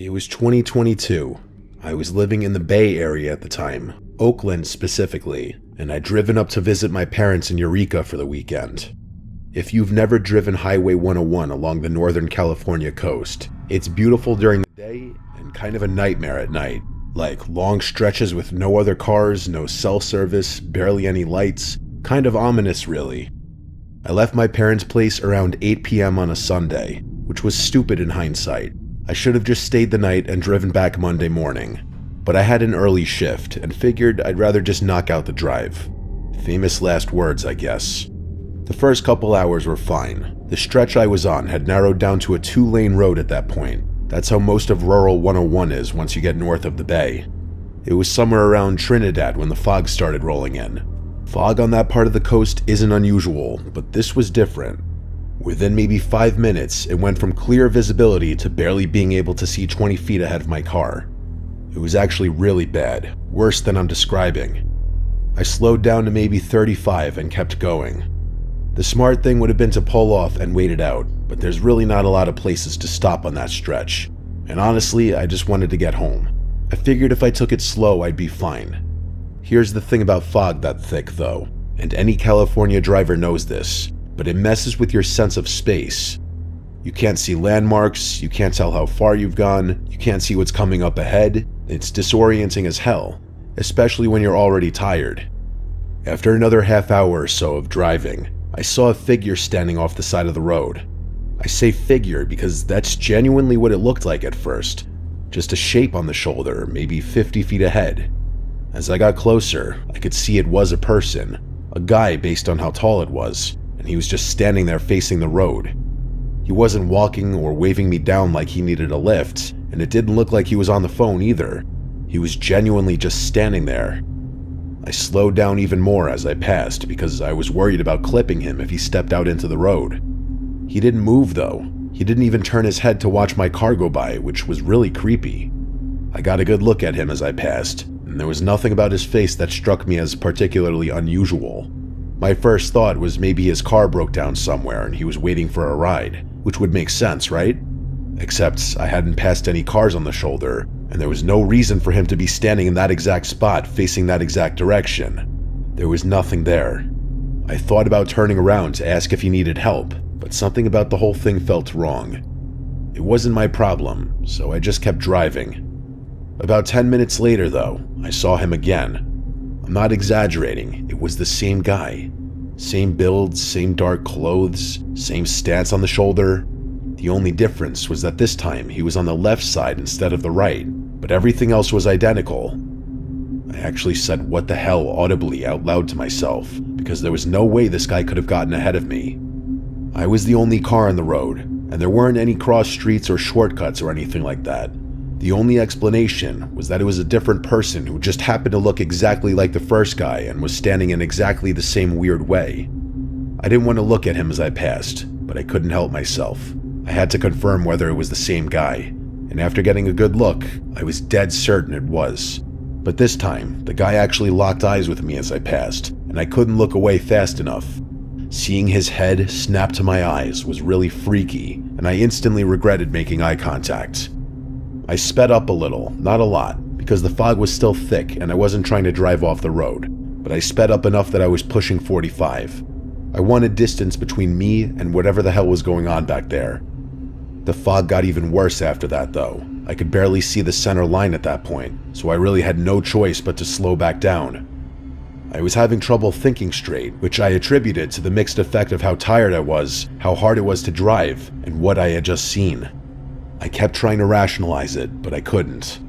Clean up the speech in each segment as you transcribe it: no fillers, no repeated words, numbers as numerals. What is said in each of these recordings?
It was 2022. I was living in the Bay Area at the time, Oakland specifically, and I'd driven up to visit my parents in Eureka for the weekend. If you've never driven Highway 101 along the Northern California coast, it's beautiful during the day and kind of a nightmare at night. Like long stretches with no other cars, no cell service, barely any lights, kind of ominous really. I left my parents' place around 8 p.m. on a Sunday, which was stupid in hindsight. I should have just stayed the night and driven back Monday morning. But I had an early shift and figured I'd rather just knock out the drive. Famous last words, I guess. The first couple hours were fine. The stretch I was on had narrowed down to a 2-lane road at that point. That's how most of rural 101 is once you get north of the Bay. It was somewhere around Trinidad when the fog started rolling in. Fog on that part of the coast isn't unusual, but this was different. Within maybe 5 minutes, it went from clear visibility to barely being able to see 20 feet ahead of my car. It was actually really bad, worse than I'm describing. I slowed down to maybe 35 and kept going. The smart thing would have been to pull off and wait it out, but there's really not a lot of places to stop on that stretch. And honestly, I just wanted to get home. I figured if I took it slow, I'd be fine. Here's the thing about fog that thick though, and any California driver knows this, but it messes with your sense of space. You can't see landmarks, you can't tell how far you've gone, you can't see what's coming up ahead. It's disorienting as hell, especially when you're already tired. After another half hour or so of driving, I saw a figure standing off the side of the road. I say figure because that's genuinely what it looked like at first. Just a shape on the shoulder, maybe 50 feet ahead. As I got closer, I could see it was a person, a guy based on how tall it was, and he was just standing there facing the road. He wasn't walking or waving me down like he needed a lift, and it didn't look like he was on the phone either. He was genuinely just standing there. I slowed down even more as I passed because I was worried about clipping him if he stepped out into the road. He didn't move though. He didn't even turn his head to watch my car go by, which was really creepy. I got a good look at him as I passed, and there was nothing about his face that struck me as particularly unusual. My first thought was maybe his car broke down somewhere and he was waiting for a ride, which would make sense, right? Except I hadn't passed any cars on the shoulder, and there was no reason for him to be standing in that exact spot facing that exact direction. There was nothing there. I thought about turning around to ask if he needed help, but something about the whole thing felt wrong. It wasn't my problem, so I just kept driving. About 10 minutes later though, I saw him again. I'm not exaggerating, it was the same guy. Same build, same dark clothes, same stance on the shoulder. The only difference was that this time he was on the left side instead of the right, but everything else was identical. I actually said what the hell audibly out loud to myself, because there was no way this guy could have gotten ahead of me. I was the only car on the road, and there weren't any cross streets or shortcuts or anything like that. The only explanation was that it was a different person who just happened to look exactly like the first guy and was standing in exactly the same weird way. I didn't want to look at him as I passed, but I couldn't help myself. I had to confirm whether it was the same guy, and after getting a good look, I was dead certain it was. But this time, the guy actually locked eyes with me as I passed, and I couldn't look away fast enough. Seeing his head snap to my eyes was really freaky, and I instantly regretted making eye contact. I sped up a little, not a lot, because the fog was still thick and I wasn't trying to drive off the road, but I sped up enough that I was pushing 45. I wanted distance between me and whatever the hell was going on back there. The fog got even worse after that though. I could barely see the center line at that point, so I really had no choice but to slow back down. I was having trouble thinking straight, which I attributed to the mixed effect of how tired I was, how hard it was to drive, and what I had just seen. I kept trying to rationalize it, but I couldn't.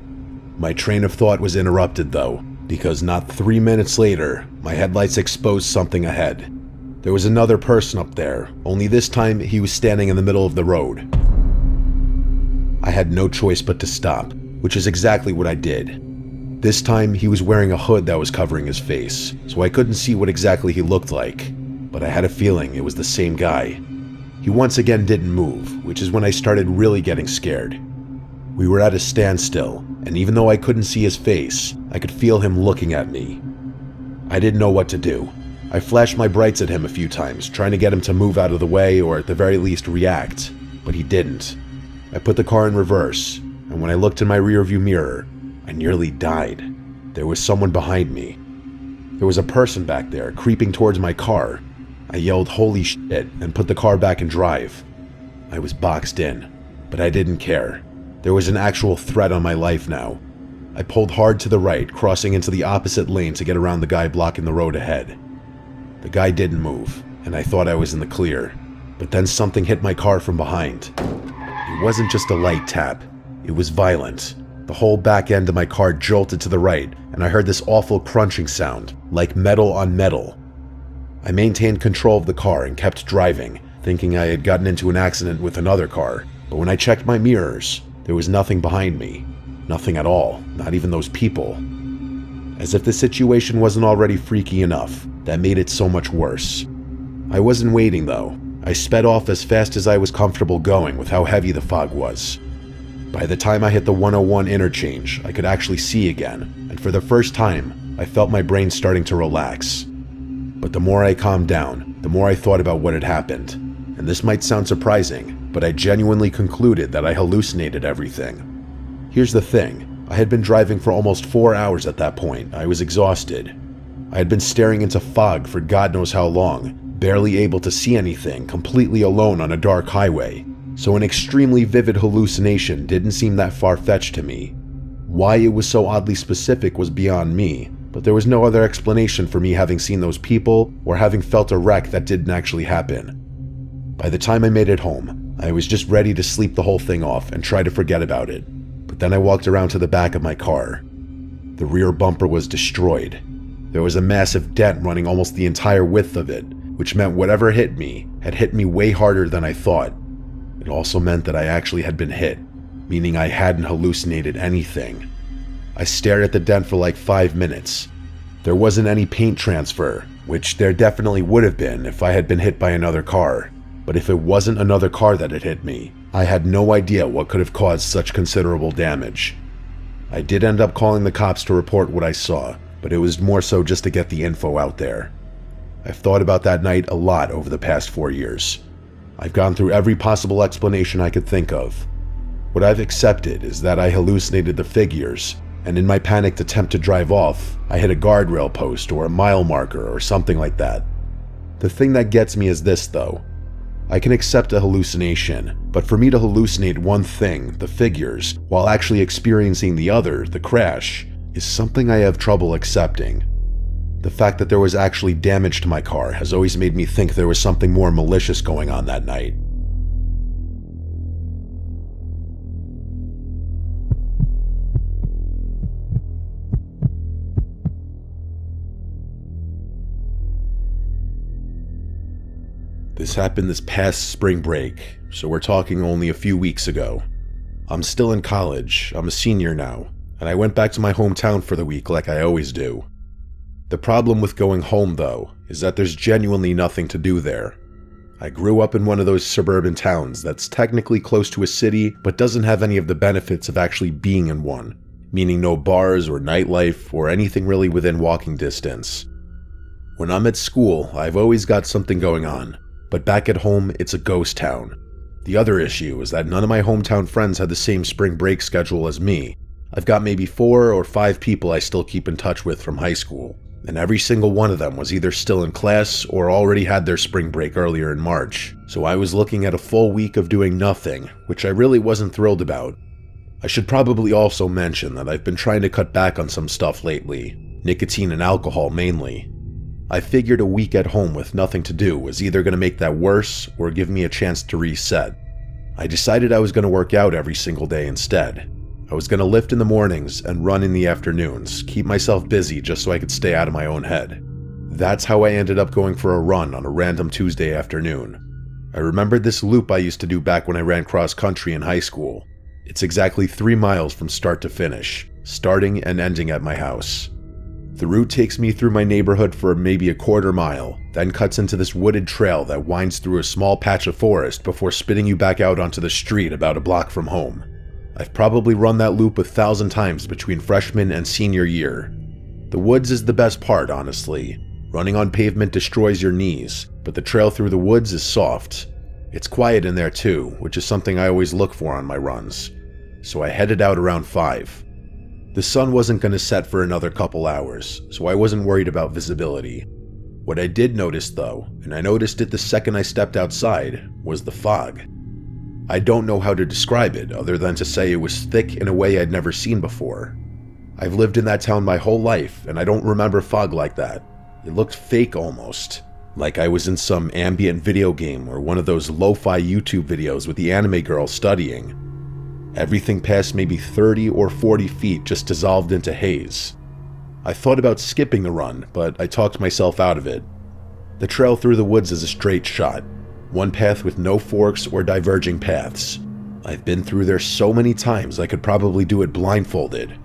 My train of thought was interrupted though, because not 3 minutes later, my headlights exposed something ahead. There was another person up there, only this time he was standing in the middle of the road. I had no choice but to stop, which is exactly what I did. This time he was wearing a hood that was covering his face, so I couldn't see what exactly he looked like, but I had a feeling it was the same guy. He once again didn't move, which is when I started really getting scared. We were at a standstill, and even though I couldn't see his face, I could feel him looking at me. I didn't know what to do. I flashed my brights at him a few times, trying to get him to move out of the way or at the very least react, but he didn't. I put the car in reverse, and when I looked in my rearview mirror, I nearly died. There was someone behind me. There was a person back there, creeping towards my car. I yelled, "Holy shit," and put the car back in drive. I was boxed in, but I didn't care. There was an actual threat on my life now. I pulled hard to the right, crossing into the opposite lane to get around the guy blocking the road ahead. The guy didn't move, and I thought I was in the clear. But then something hit my car from behind. It wasn't just a light tap. It was violent. The whole back end of my car jolted to the right, and I heard this awful crunching sound, like metal on metal. I maintained control of the car and kept driving, thinking I had gotten into an accident with another car. But when I checked my mirrors, there was nothing behind me. Nothing at all, not even those people. As if the situation wasn't already freaky enough, that made it so much worse. I wasn't waiting though. I sped off as fast as I was comfortable going with how heavy the fog was. By the time I hit the 101 interchange, I could actually see again, and for the first time, I felt my brain starting to relax. But the more I calmed down, the more I thought about what had happened. And this might sound surprising, but I genuinely concluded that I hallucinated everything. Here's the thing, I had been driving for almost 4 hours at that point. I was exhausted. I had been staring into fog for God knows how long, barely able to see anything, completely alone on a dark highway. So an extremely vivid hallucination didn't seem that far-fetched to me. Why it was so oddly specific was beyond me, but there was no other explanation for me having seen those people or having felt a wreck that didn't actually happen. By the time I made it home, I was just ready to sleep the whole thing off and try to forget about it. But then I walked around to the back of my car. The rear bumper was destroyed. There was a massive dent running almost the entire width of it, which meant whatever hit me had hit me way harder than I thought. It also meant that I actually had been hit, meaning I hadn't hallucinated anything. I stared at the dent for like 5 minutes. There wasn't any paint transfer, which there definitely would have been if I had been hit by another car. But if it wasn't another car that had hit me, I had no idea what could have caused such considerable damage. I did end up calling the cops to report what I saw, but it was more so just to get the info out there. I've thought about that night a lot over the past 4 years. I've gone through every possible explanation I could think of. What I've accepted is that I hallucinated the figures, and in my panicked attempt to drive off, I hit a guardrail post or a mile marker or something like that. The thing that gets me is this though. I can accept a hallucination, but for me to hallucinate one thing, the figures, while actually experiencing the other, the crash, is something I have trouble accepting. The fact that there was actually damage to my car has always made me think there was something more malicious going on that night. This happened this past spring break, so we're talking only a few weeks ago. I'm still in college, I'm a senior now, and I went back to my hometown for the week like I always do. The problem with going home, though, is that there's genuinely nothing to do there. I grew up in one of those suburban towns that's technically close to a city, but doesn't have any of the benefits of actually being in one, meaning no bars or nightlife or anything really within walking distance. When I'm at school, I've always got something going on, but back at home, it's a ghost town. The other issue is that none of my hometown friends had the same spring break schedule as me. I've got maybe 4 or 5 people I still keep in touch with from high school, and every single one of them was either still in class or already had their spring break earlier in March, so I was looking at a full week of doing nothing, which I really wasn't thrilled about. I should probably also mention that I've been trying to cut back on some stuff lately, nicotine and alcohol mainly. I figured a week at home with nothing to do was either going to make that worse or give me a chance to reset. I decided I was going to work out every single day instead. I was going to lift in the mornings and run in the afternoons, keep myself busy just so I could stay out of my own head. That's how I ended up going for a run on a random Tuesday afternoon. I remembered this loop I used to do back when I ran cross country in high school. It's exactly 3 miles from start to finish, starting and ending at my house. The route takes me through my neighborhood for maybe a quarter mile, then cuts into this wooded trail that winds through a small patch of forest before spitting you back out onto the street about a block from home. I've probably run that loop 1,000 times between freshman and senior year. The woods is the best part, honestly. Running on pavement destroys your knees, but the trail through the woods is soft. It's quiet in there too, which is something I always look for on my runs. so I headed out around 5. The sun wasn't going to set for another couple hours, so I wasn't worried about visibility. What I did notice though, and I noticed it the second I stepped outside, was the fog. I don't know how to describe it other than to say it was thick in a way I'd never seen before. I've lived in that town my whole life, and I don't remember fog like that. It looked fake almost, like I was in some ambient video game or one of those lo-fi YouTube videos with the anime girl studying. Everything past maybe 30 or 40 feet just dissolved into haze. I thought about skipping the run, but I talked myself out of it. The trail through the woods is a straight shot, one path with no forks or diverging paths. I've been through there so many times I could probably do it blindfolded.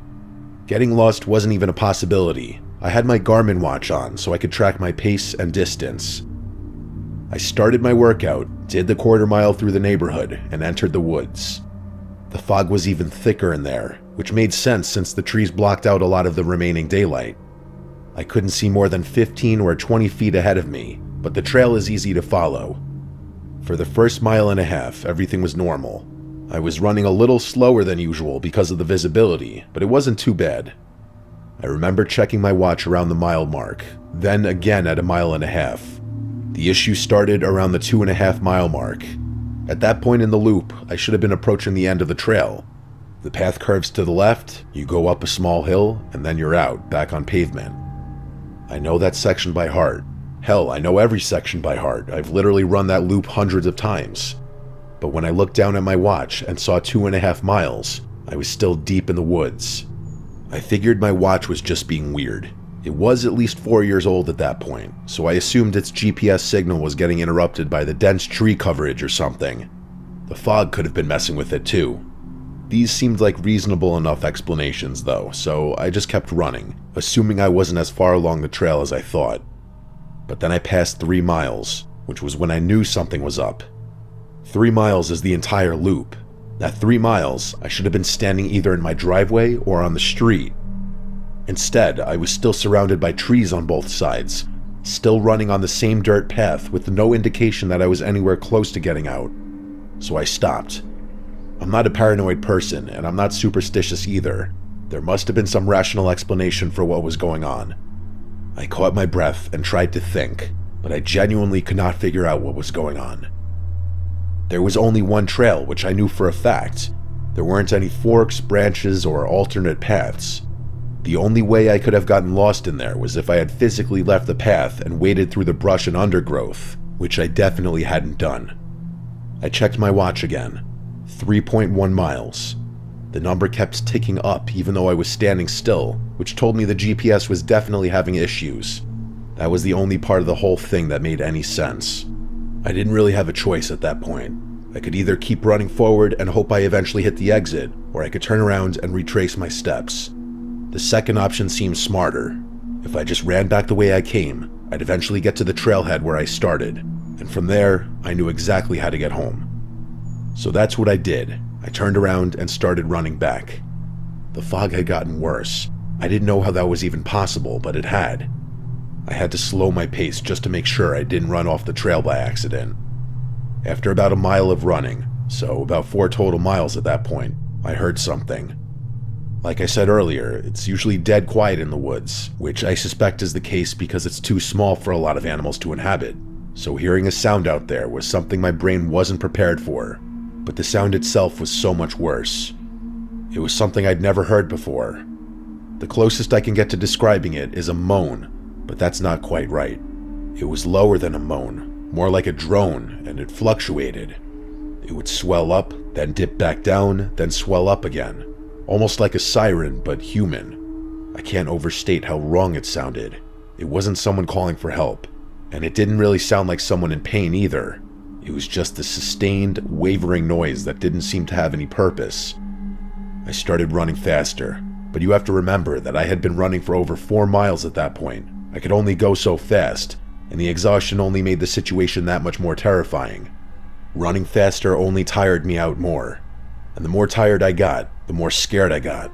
Getting lost wasn't even a possibility. I had my Garmin watch on so I could track my pace and distance. I started my workout, did the quarter-mile through the neighborhood, and entered the woods. The fog was even thicker in there, which made sense since the trees blocked out a lot of the remaining daylight. I couldn't see more than 15 or 20 feet ahead of me, but the trail is easy to follow. For the first mile and a half, everything was normal. I was running a little slower than usual because of the visibility, but it wasn't too bad. I remember checking my watch around the mile mark, then again at a mile and a half. The issue started around the 2.5 mile mark. At that point in the loop, I should have been approaching the end of the trail. The path curves to the left, you go up a small hill, and then you're out, back on pavement. I know that section by heart. Hell, I know every section by heart. I've literally run that loop hundreds of times. But when I looked down at my watch and saw 2.5 miles, I was still deep in the woods. I figured my watch was just being weird. It was at least 4 years old at that point, so I assumed its GPS signal was getting interrupted by the dense tree coverage or something. The fog could have been messing with it too. These seemed like reasonable enough explanations though, so I just kept running, assuming I wasn't as far along the trail as I thought. But then I passed 3 miles, which was when I knew something was up. 3 miles is the entire loop. At 3 miles, I should have been standing either in my driveway or on the street. Instead, I was still surrounded by trees on both sides, still running on the same dirt path with no indication that I was anywhere close to getting out. So I stopped. I'm not a paranoid person, and I'm not superstitious either. There must have been some rational explanation for what was going on. I caught my breath and tried to think, but I genuinely could not figure out what was going on. There was only one trail, which I knew for a fact. There weren't any forks, branches, or alternate paths. The only way I could have gotten lost in there was if I had physically left the path and waded through the brush and undergrowth, which I definitely hadn't done. I checked my watch again. 3.1 miles. The number kept ticking up even though I was standing still, which told me the GPS was definitely having issues. That was the only part of the whole thing that made any sense. I didn't really have a choice at that point. I could either keep running forward and hope I eventually hit the exit, or I could turn around and retrace my steps. The second option seemed smarter. If I just ran back the way I came, I'd eventually get to the trailhead where I started, and from there, I knew exactly how to get home. So that's what I did. I turned around and started running back. The fog had gotten worse. I didn't know how that was even possible, but it had. I had to slow my pace just to make sure I didn't run off the trail by accident. After about a mile of running, so about 4 total miles at that point, I heard something. Like I said earlier, it's usually dead quiet in the woods, which I suspect is the case because it's too small for a lot of animals to inhabit. So hearing a sound out there was something my brain wasn't prepared for, but the sound itself was so much worse. It was something I'd never heard before. The closest I can get to describing it is a moan, but that's not quite right. It was lower than a moan, more like a drone, and it fluctuated. It would swell up, then dip back down, then swell up again. Almost like a siren, but human. I can't overstate how wrong it sounded. It wasn't someone calling for help, and it didn't really sound like someone in pain either. It was just a sustained, wavering noise that didn't seem to have any purpose. I started running faster, but you have to remember that I had been running for over 4 miles at that point. I could only go so fast, and the exhaustion only made the situation that much more terrifying. Running faster only tired me out more, and the more tired I got, the more scared I got.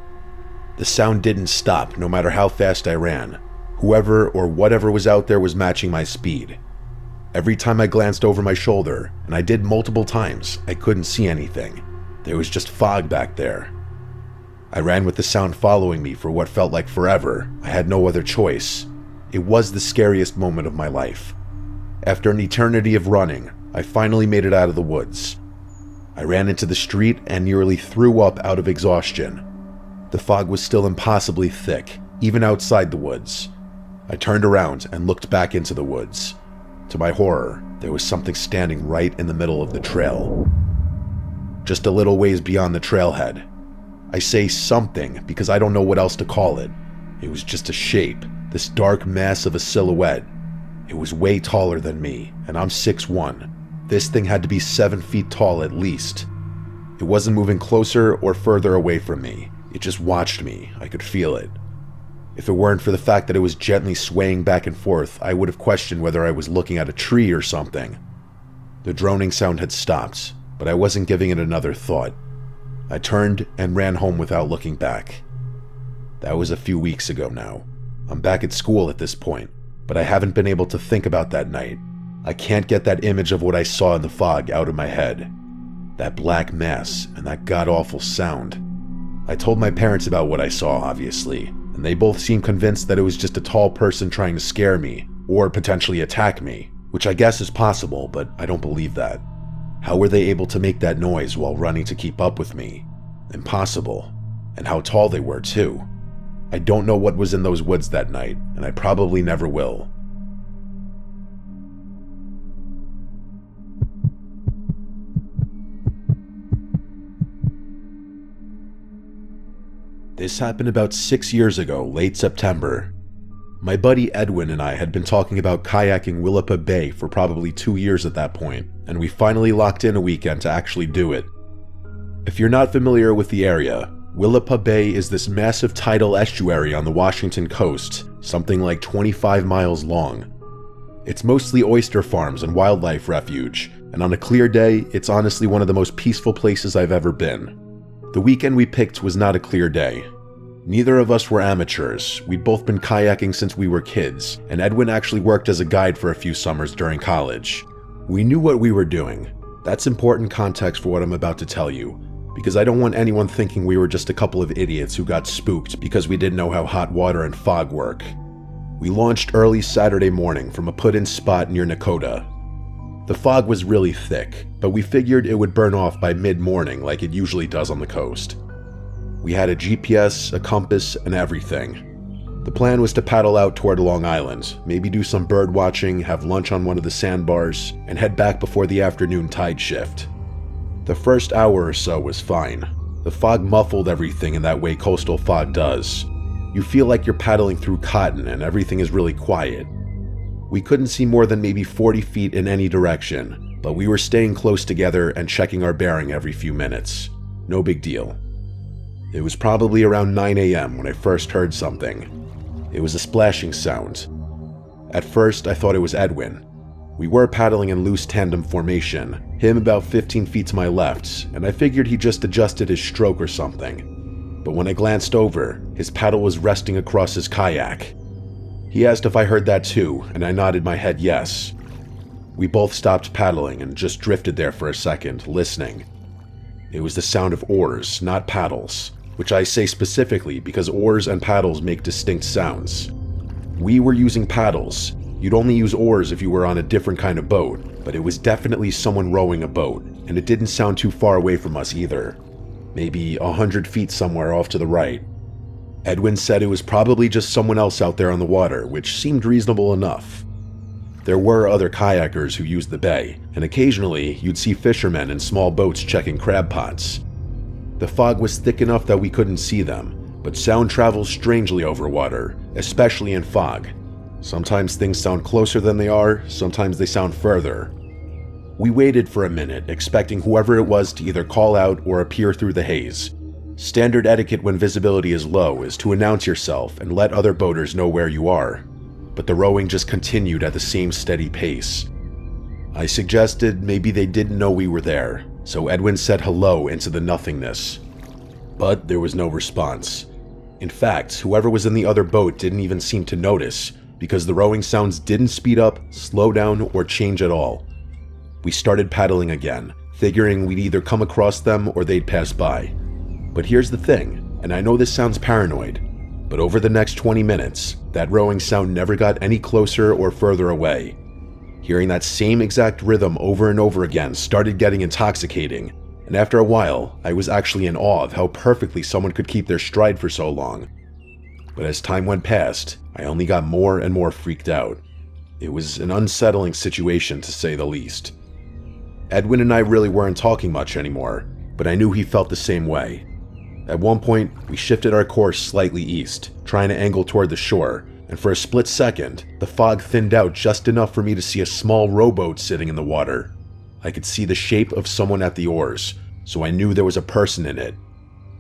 The sound didn't stop no matter how fast I ran. Whoever or whatever was out there was matching my speed. Every time I glanced over my shoulder, and I did multiple times, I couldn't see anything. There was just fog back there. I ran with the sound following me for what felt like forever. I had no other choice. It was the scariest moment of my life. After an eternity of running, I finally made it out of the woods. I ran into the street and nearly threw up out of exhaustion. The fog was still impossibly thick, even outside the woods. I turned around and looked back into the woods. To my horror, there was something standing right in the middle of the trail. Just a little ways beyond the trailhead. I say something because I don't know what else to call it. It was just a shape, this dark mass of a silhouette. It was way taller than me, and I'm 6'1". This thing had to be 7 feet tall at least. It wasn't moving closer or further away from me. It just watched me. I could feel it. If it weren't for the fact that it was gently swaying back and forth, I would have questioned whether I was looking at a tree or something. The droning sound had stopped, but I wasn't giving it another thought. I turned and ran home without looking back. That was a few weeks ago now. I'm back at school at this point, but I haven't been able to think about that night. I can't get that image of what I saw in the fog out of my head. That black mass and that god-awful sound. I told my parents about what I saw, obviously, and they both seemed convinced that it was just a tall person trying to scare me, or potentially attack me, which I guess is possible, but I don't believe that. How were they able to make that noise while running to keep up with me? Impossible. And how tall they were, too. I don't know what was in those woods that night, and I probably never will. This happened about 6 years ago, late September. My buddy Edwin and I had been talking about kayaking Willapa Bay for probably 2 years at that point, and we finally locked in a weekend to actually do it. If you're not familiar with the area, Willapa Bay is this massive tidal estuary on the Washington coast, something like 25 miles long. It's mostly oyster farms and wildlife refuge, and on a clear day, it's honestly one of the most peaceful places I've ever been. The weekend we picked was not a clear day. Neither of us were amateurs. We'd both been kayaking since we were kids, and Edwin actually worked as a guide for a few summers during college. We knew what we were doing. That's important context for what I'm about to tell you, because I don't want anyone thinking we were just a couple of idiots who got spooked because we didn't know how hot water and fog work. We launched early Saturday morning from a put-in spot near Nakota. The fog was really thick, but we figured it would burn off by mid-morning like it usually does on the coast. We had a GPS, a compass, and everything. The plan was to paddle out toward Long Island, maybe do some bird watching, have lunch on one of the sandbars, and head back before the afternoon tide shift. The first hour or so was fine. The fog muffled everything in that way coastal fog does. You feel like you're paddling through cotton and everything is really quiet. We couldn't see more than maybe 40 feet in any direction, but we were staying close together and checking our bearing every few minutes. No big deal. It was probably around 9 a.m. when I first heard something. It was a splashing sound. At first, I thought it was Edwin. We were paddling in loose tandem formation, him about 15 feet to my left, and I figured he just adjusted his stroke or something. But when I glanced over, his paddle was resting across his kayak. He asked if I heard that too, and I nodded my head yes. We both stopped paddling and just drifted there for a second, listening. It was the sound of oars, not paddles, which I say specifically because oars and paddles make distinct sounds. We were using paddles. You'd only use oars if you were on a different kind of boat, but it was definitely someone rowing a boat, and it didn't sound too far away from us either. Maybe 100 feet somewhere off to the right. Edwin said it was probably just someone else out there on the water, which seemed reasonable enough. There were other kayakers who used the bay, and occasionally you'd see fishermen in small boats checking crab pots. The fog was thick enough that we couldn't see them, but sound travels strangely over water, especially in fog. Sometimes things sound closer than they are, sometimes they sound further. We waited for a minute, expecting whoever it was to either call out or appear through the haze. Standard etiquette when visibility is low is to announce yourself and let other boaters know where you are, but the rowing just continued at the same steady pace. I suggested maybe they didn't know we were there, so Edwin said hello into the nothingness. But there was no response. In fact, whoever was in the other boat didn't even seem to notice, because the rowing sounds didn't speed up, slow down, or change at all. We started paddling again, figuring we'd either come across them or they'd pass by. But here's the thing, and I know this sounds paranoid, but over the next 20 minutes, that rowing sound never got any closer or further away. Hearing that same exact rhythm over and over again started getting intoxicating, and after a while, I was actually in awe of how perfectly someone could keep their stride for so long. But as time went past, I only got more and more freaked out. It was an unsettling situation, to say the least. Edwin and I really weren't talking much anymore, but I knew he felt the same way. At one point, we shifted our course slightly east, trying to angle toward the shore, and for a split second, the fog thinned out just enough for me to see a small rowboat sitting in the water. I could see the shape of someone at the oars, so I knew there was a person in it.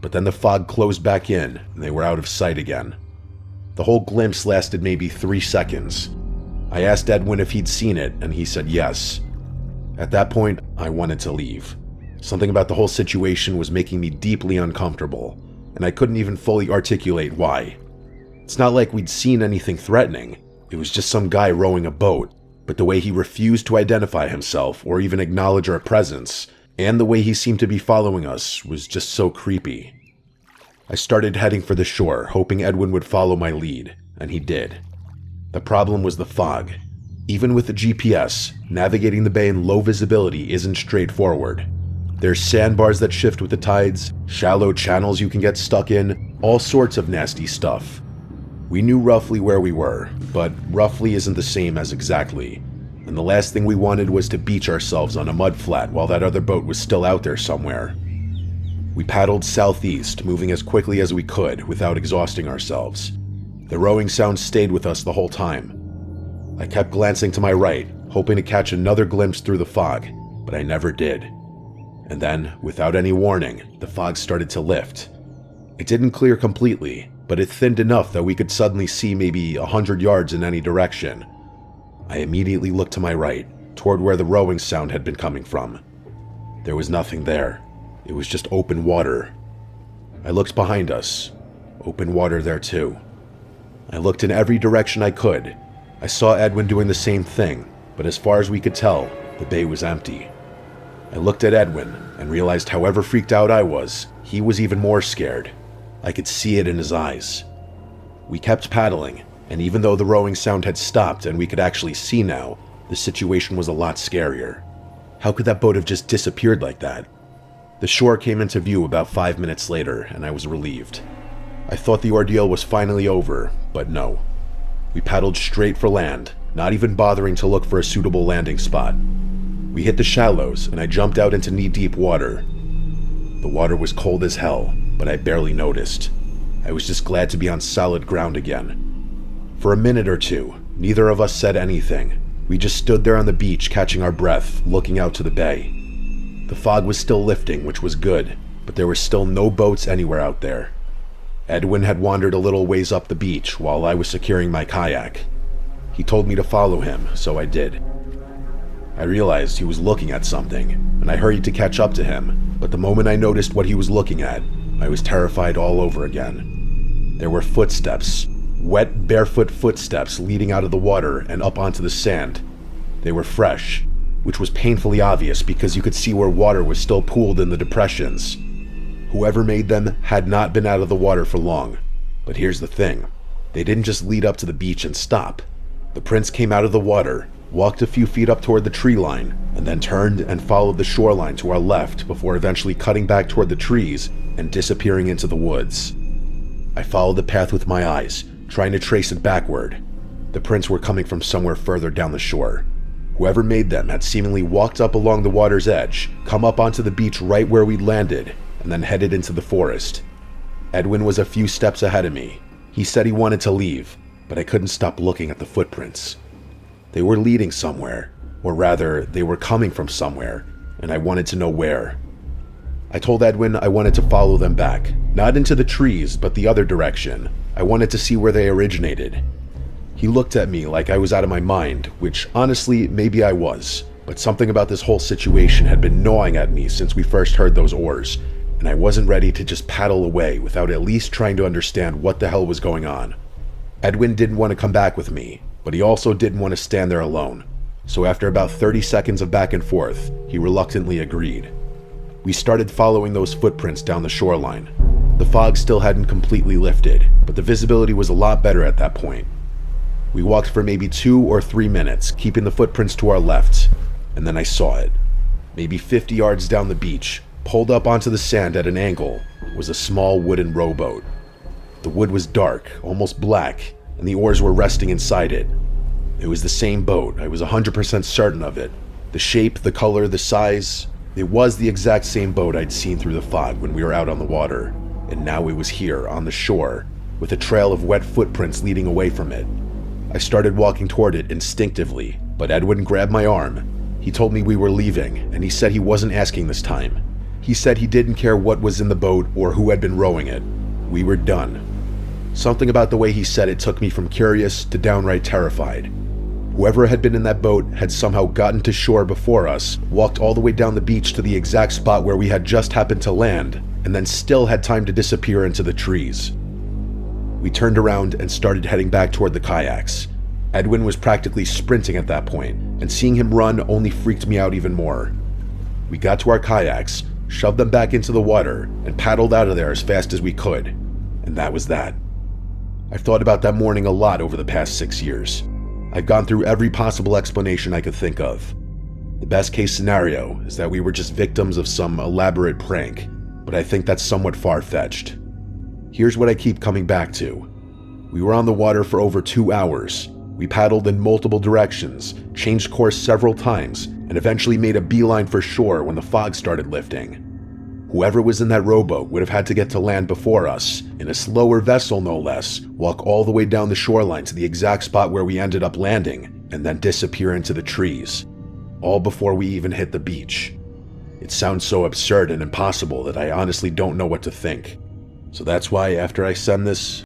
But then the fog closed back in, and they were out of sight again. The whole glimpse lasted maybe 3 seconds. I asked Edwin if he'd seen it, and he said yes. At that point, I wanted to leave. Something about the whole situation was making me deeply uncomfortable, and I couldn't even fully articulate why. It's not like we'd seen anything threatening. It was just some guy rowing a boat, but the way he refused to identify himself or even acknowledge our presence, and the way he seemed to be following us, was just so creepy. I started heading for the shore, hoping Edwin would follow my lead, and he did. The problem was the fog. Even with the GPS, navigating the bay in low visibility isn't straightforward. There's sandbars that shift with the tides, shallow channels you can get stuck in, all sorts of nasty stuff. We knew roughly where we were, but roughly isn't the same as exactly, and the last thing we wanted was to beach ourselves on a mudflat while that other boat was still out there somewhere. We paddled southeast, moving as quickly as we could without exhausting ourselves. The rowing sound stayed with us the whole time. I kept glancing to my right, hoping to catch another glimpse through the fog, but I never did. And then, without any warning, the fog started to lift. It didn't clear completely, but it thinned enough that we could suddenly see maybe 100 yards in any direction. I immediately looked to my right, toward where the rowing sound had been coming from. There was nothing there. It was just open water. I looked behind us. Open water there too. I looked in every direction I could. I saw Edwin doing the same thing, but as far as we could tell, the bay was empty. I looked at Edwin and realized however freaked out I was, he was even more scared. I could see it in his eyes. We kept paddling, and even though the rowing sound had stopped and we could actually see now, the situation was a lot scarier. How could that boat have just disappeared like that? The shore came into view about 5 minutes later, and I was relieved. I thought the ordeal was finally over, but no. We paddled straight for land, not even bothering to look for a suitable landing spot. We hit the shallows, and I jumped out into knee-deep water. The water was cold as hell, but I barely noticed. I was just glad to be on solid ground again. For a minute or two, neither of us said anything. We just stood there on the beach catching our breath, looking out to the bay. The fog was still lifting, which was good, but there were still no boats anywhere out there. Edwin had wandered a little ways up the beach while I was securing my kayak. He told me to follow him, so I did. I realized he was looking at something, and I hurried to catch up to him, but the moment I noticed what he was looking at, I was terrified all over again. There were footsteps, wet, barefoot footsteps leading out of the water and up onto the sand. They were fresh, which was painfully obvious because you could see where water was still pooled in the depressions. Whoever made them had not been out of the water for long. But here's the thing. They didn't just lead up to the beach and stop. The prince came out of the water, walked a few feet up toward the tree line, and then turned and followed the shoreline to our left before eventually cutting back toward the trees and disappearing into the woods. I followed the path with my eyes, trying to trace it backward. The prints were coming from somewhere further down the shore. Whoever made them had seemingly walked up along the water's edge, come up onto the beach right where we'd landed, and then headed into the forest. Edwin was a few steps ahead of me. He said he wanted to leave, but I couldn't stop looking at the footprints. They were leading somewhere, or rather, they were coming from somewhere, and I wanted to know where. I told Edwin I wanted to follow them back, not into the trees, but the other direction. I wanted to see where they originated. He looked at me like I was out of my mind, which honestly, maybe I was, but something about this whole situation had been gnawing at me since we first heard those oars, and I wasn't ready to just paddle away without at least trying to understand what the hell was going on. Edwin didn't want to come back with me, but he also didn't want to stand there alone. so after about 30 seconds of back and forth, he reluctantly agreed. We started following those footprints down the shoreline. The fog still hadn't completely lifted, but the visibility was a lot better at that point. We walked for maybe 2 or 3 minutes, keeping the footprints to our left, and then I saw it. Maybe 50 yards down the beach, pulled up onto the sand at an angle, was a small wooden rowboat. The wood was dark, almost black, and the oars were resting inside it. It was the same boat, I was 100% certain of it. The shape, the color, the size, it was the exact same boat I'd seen through the fog when we were out on the water, and now it was here, on the shore, with a trail of wet footprints leading away from it. I started walking toward it instinctively, but Edwin grabbed my arm. He told me we were leaving, and he said he wasn't asking this time. He said he didn't care what was in the boat or who had been rowing it. We were done. Something about the way he said it took me from curious to downright terrified. Whoever had been in that boat had somehow gotten to shore before us, walked all the way down the beach to the exact spot where we had just happened to land, and then still had time to disappear into the trees. We turned around and started heading back toward the kayaks. Edwin was practically sprinting at that point, and seeing him run only freaked me out even more. We got to our kayaks, shoved them back into the water, and paddled out of there as fast as we could. And that was that. I've thought about that morning a lot over the past 6 years. I've gone through every possible explanation I could think of. The best case scenario is that we were just victims of some elaborate prank, but I think that's somewhat far-fetched. Here's what I keep coming back to. We were on the water for over 2 hours. We paddled in multiple directions, changed course several times, and eventually made a beeline for shore when the fog started lifting. Whoever was in that rowboat would have had to get to land before us, in a slower vessel no less, walk all the way down the shoreline to the exact spot where we ended up landing, and then disappear into the trees, all before we even hit the beach. It sounds so absurd and impossible that I honestly don't know what to think. So that's why after I send this,